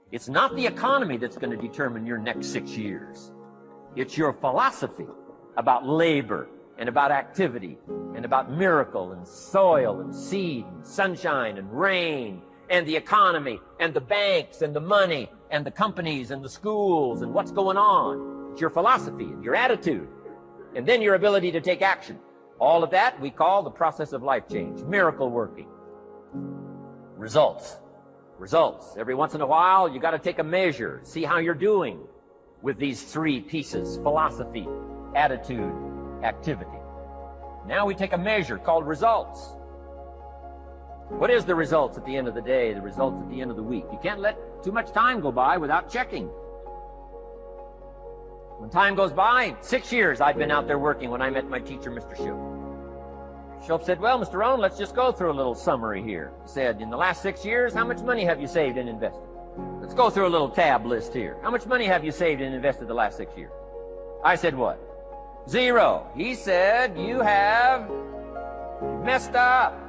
It's not the economy that's going to determine your next 6 years. It's your philosophy about labor and about activity and about miracle and soil and seed and sunshine and rain and the economy and the banks and the money and the companies and the schools and what's going on. It's your philosophy and your attitude, and then your ability to take action. All of that we call the process of life change, miracle working. Results. Results. Every once in a while, you got to take a measure, see how you're doing with these three pieces: philosophy, attitude, activity. Now we take a measure called results. What is the results at the end of the day, the results at the end of the week? You can't let too much time go by without checking. When time goes by, 6 years I'd been out there working when I met my teacher, Mr. Shope. Shope said, well, Mr. Rohn, let's just go through a little summary here. He said, in the last 6 years, how much money have you saved and invested? Let's go through a little tab list here. How much money have you saved and invested the last 6 years? I said, what? 0. He said, you have messed up.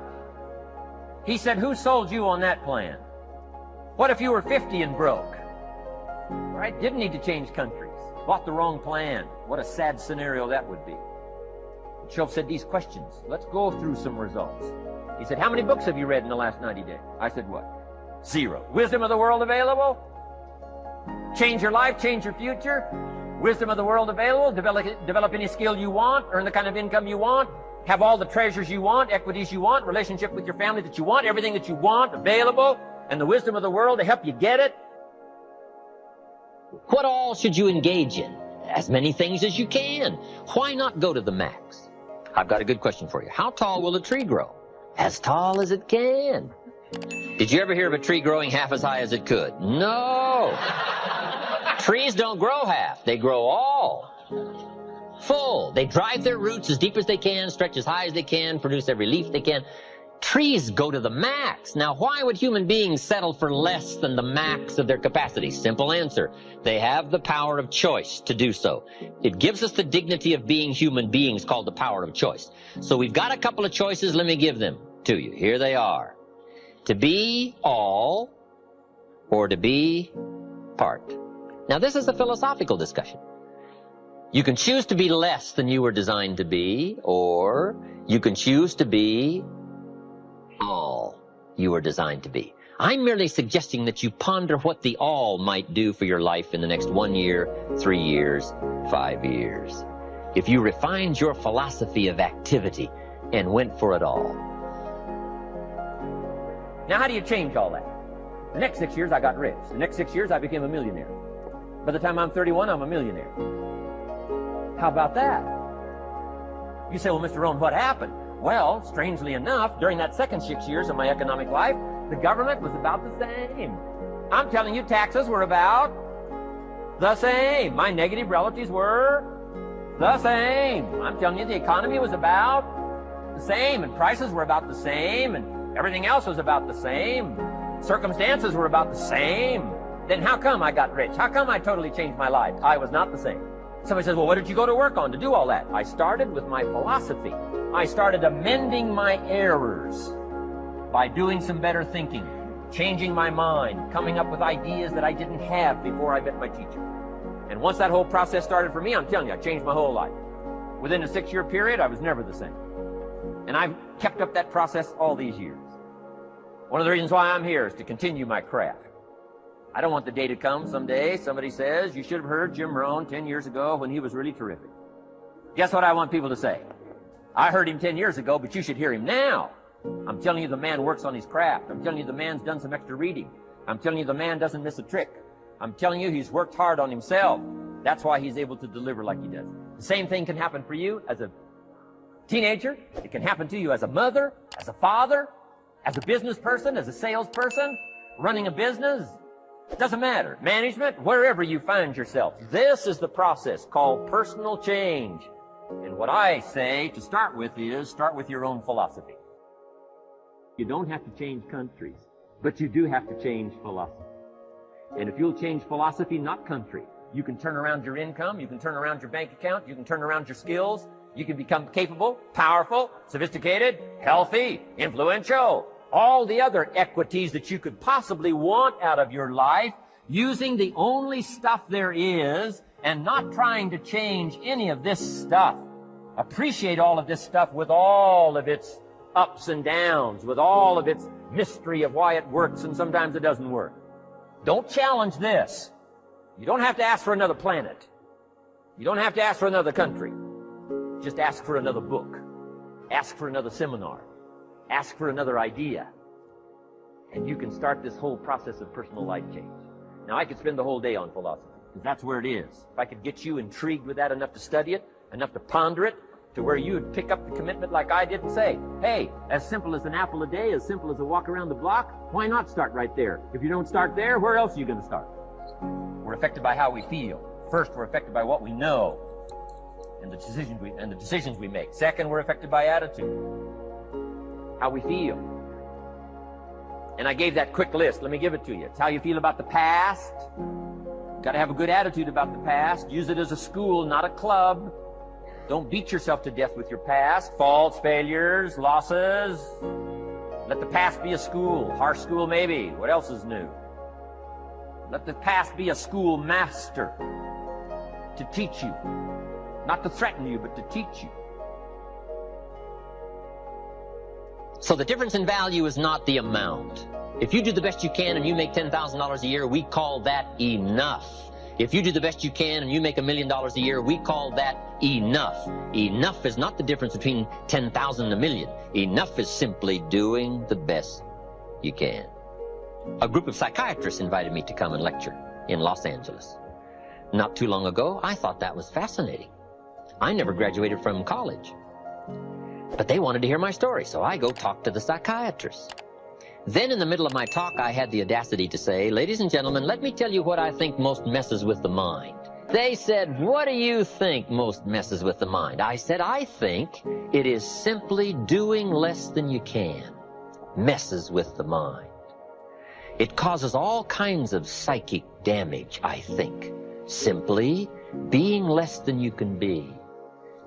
He said, who sold you on that plan? What if you were 50 and broke? Right? Didn't need to change countries. Bought the wrong plan. What a sad scenario that would be. Shope said these questions. Let's go through some results. He said, how many books have you read in the last 90 days? I said, what? 0. Wisdom of the world available? Change your life, change your future? Wisdom of the world available? Develop any skill you want? Earn the kind of income you want? Have all the treasures you want, equities you want, relationship with your family that you want, everything that you want available, and the wisdom of the world to help you get it? What all should you engage in? As many things as you can. Why not go to the max? I've got a good question for you. How tall will a tree grow? As tall as it can. Did you ever hear of a tree growing half as high as it could? No. Trees don't grow half. They grow all. Full. They drive their roots as deep as they can, stretch as high as they can, produce every leaf they can. Trees go to the max. Now, why would human beings settle for less than the max of their capacity? Simple answer. They have the power of choice to do so. It gives us the dignity of being human beings, called the power of choice. So we've got a couple of choices. Let me give them to you. Here they are. To be all or to be part. Now, this is a philosophical discussion. You can choose to be less than you were designed to be, or you can choose to be all you were designed to be. I'm merely suggesting that you ponder what the all might do for your life in the next 1 year, 3 years, 5 years. If you refined your philosophy of activity and went for it all. Now, how do you change all that? The next 6 years, I got rich. The next 6 years, I became a millionaire. By the time I'm 31, I'm a millionaire. How about that? You say, well, Mr. Rohn, what happened? Well, strangely enough, during that second 6 years of my economic life, the government was about the same. I'm telling you, taxes were about the same. My negative relatives were the same. I'm telling you, the economy was about the same, and prices were about the same, and everything else was about the same. Circumstances were about the same. Then how come I got rich? How come I totally changed my life? I was not the same. Somebody says, well, what did you go to work on to do all that? I started with my philosophy. I started amending my errors by doing some better thinking, changing my mind, coming up with ideas that I didn't have before I met my teacher. And once that whole process started for me, I'm telling you, I changed my whole life. Within a 6-year period, I was never the same. And I've kept up that process all these years. One of the reasons why I'm here is to continue my craft. I don't want the day to come someday somebody says, you should have heard Jim Rohn 10 years ago when he was really terrific. Guess what I want people to say? I heard him 10 years ago, but you should hear him now. I'm telling you, the man works on his craft. I'm telling you, the man's done some extra reading. I'm telling you, the man doesn't miss a trick. I'm telling you, he's worked hard on himself. That's why he's able to deliver like he does. The same thing can happen for you as a teenager. It can happen to you as a mother, as a father, as a business person, as a salesperson, running a business. It doesn't matter. Management, wherever you find yourself. This is the process called personal change. And what I say to start with is, start with your own philosophy. You don't have to change countries, but you do have to change philosophy. And if you'll change philosophy, not country, you can turn around your income, you can turn around your bank account, you can turn around your skills, you can become capable, powerful, sophisticated, healthy, influential. All the other equities that you could possibly want out of your life, using the only stuff there is and not trying to change any of this stuff. Appreciate all of this stuff with all of its ups and downs, with all of its mystery of why it works and sometimes it doesn't work. Don't challenge this. You don't have to ask for another planet. You don't have to ask for another country. Just ask for another book. Ask for another seminar. Ask for another idea. And you can start this whole process of personal life change. Now, I could spend the whole day on philosophy, because that's where it is. If I could get you intrigued with that enough to study it, enough to ponder it, to where you would pick up the commitment like I did and say, hey, as simple as an apple a day, as simple as a walk around the block, why not start right there? If you don't start there, where else are you going to start? We're affected by how we feel. First, we're affected by what we know and the decisions we make. Second, we're affected by attitude, how we feel. And I gave that quick list. Let me give it to you. It's how you feel about the past. Got to have a good attitude about the past. Use it as a school, not a club. Don't beat yourself to death with your past. Faults, failures, losses. Let the past be a school. Harsh school maybe. What else is new? Let the past be a school master to teach you. Not to threaten you, but to teach you. So the difference in value is not the amount. If you do the best you can and you make $10,000 a year, we call that enough. If you do the best you can and you make $1 million a year, we call that enough. Enough is not the difference between 10,000 and a million. Enough is simply doing the best you can. A group of psychiatrists invited me to come and lecture in Los Angeles. Not too long ago, I thought that was fascinating. I never graduated from college. But they wanted to hear my story, so I go talk to the psychiatrists. Then in the middle of my talk, I had the audacity to say, ladies and gentlemen, let me tell you what I think most messes with the mind. They said, what do you think most messes with the mind? I said, I think it is simply doing less than you can. Messes with the mind. It causes all kinds of psychic damage, I think. Simply being less than you can be.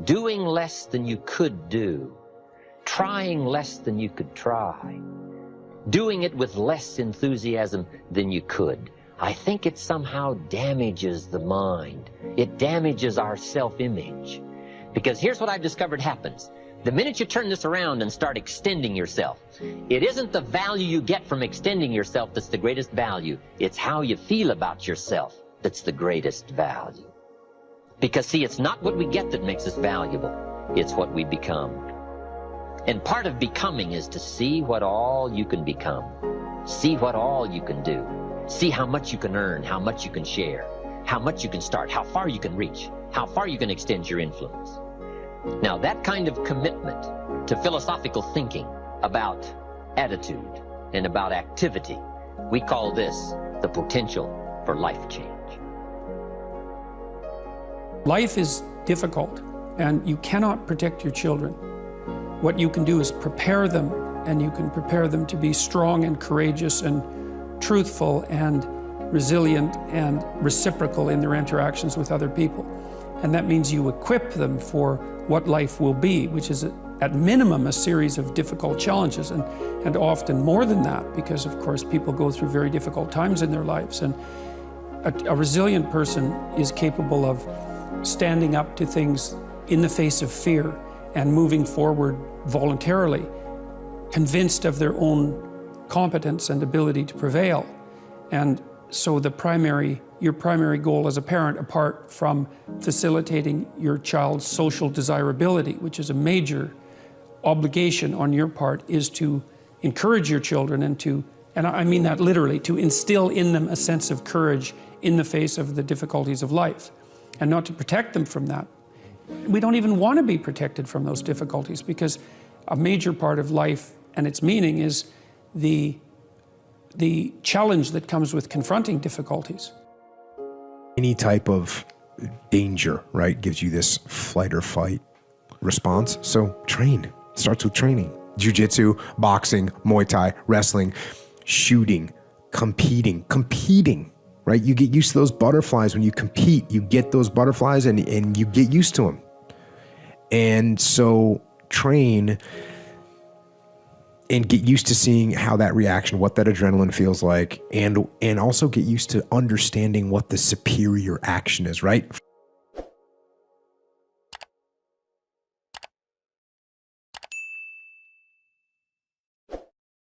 Doing less than you could do. Trying less than you could try. Doing it with less enthusiasm than you could. I think it somehow damages the mind. It damages our self-image. Because here's what I've discovered happens. The minute you turn this around and start extending yourself, it isn't the value you get from extending yourself that's the greatest value. It's how you feel about yourself that's the greatest value. Because, see, it's not what we get that makes us valuable. It's what we become. And part of becoming is to see what all you can become. See what all you can do. See how much you can earn, how much you can share, how much you can start, how far you can reach, how far you can extend your influence. Now, that kind of commitment to philosophical thinking about attitude and about activity, we call this the potential for life change. Life is difficult, and you cannot protect your children. What you can do is prepare them, and you can prepare them to be strong and courageous and truthful and resilient and reciprocal in their interactions with other people. And that means you equip them for what life will be, which is at minimum a series of difficult challenges, and often more than that, because of course people go through very difficult times in their lives. And a resilient person is capable of standing up to things in the face of fear and moving forward voluntarily, convinced of their own competence and ability to prevail. And so your primary goal as a parent, apart from facilitating your child's social desirability, which is a major obligation on your part, is to encourage your children and I mean that literally, to instill in them a sense of courage in the face of the difficulties of life, and not to protect them from that. We don't even want to be protected from those difficulties, because a major part of life and its meaning is the challenge that comes with confronting difficulties. Any type of danger, right, gives you this flight or fight response. So train. It starts with training. Jiu-jitsu, boxing, Muay Thai, wrestling, shooting, competing, right? You get used to those butterflies. When you compete, you get those butterflies and you get used to them. And so train. and get used to seeing how that reaction, what that adrenaline feels like, and also get used to understanding what the superior action is, right?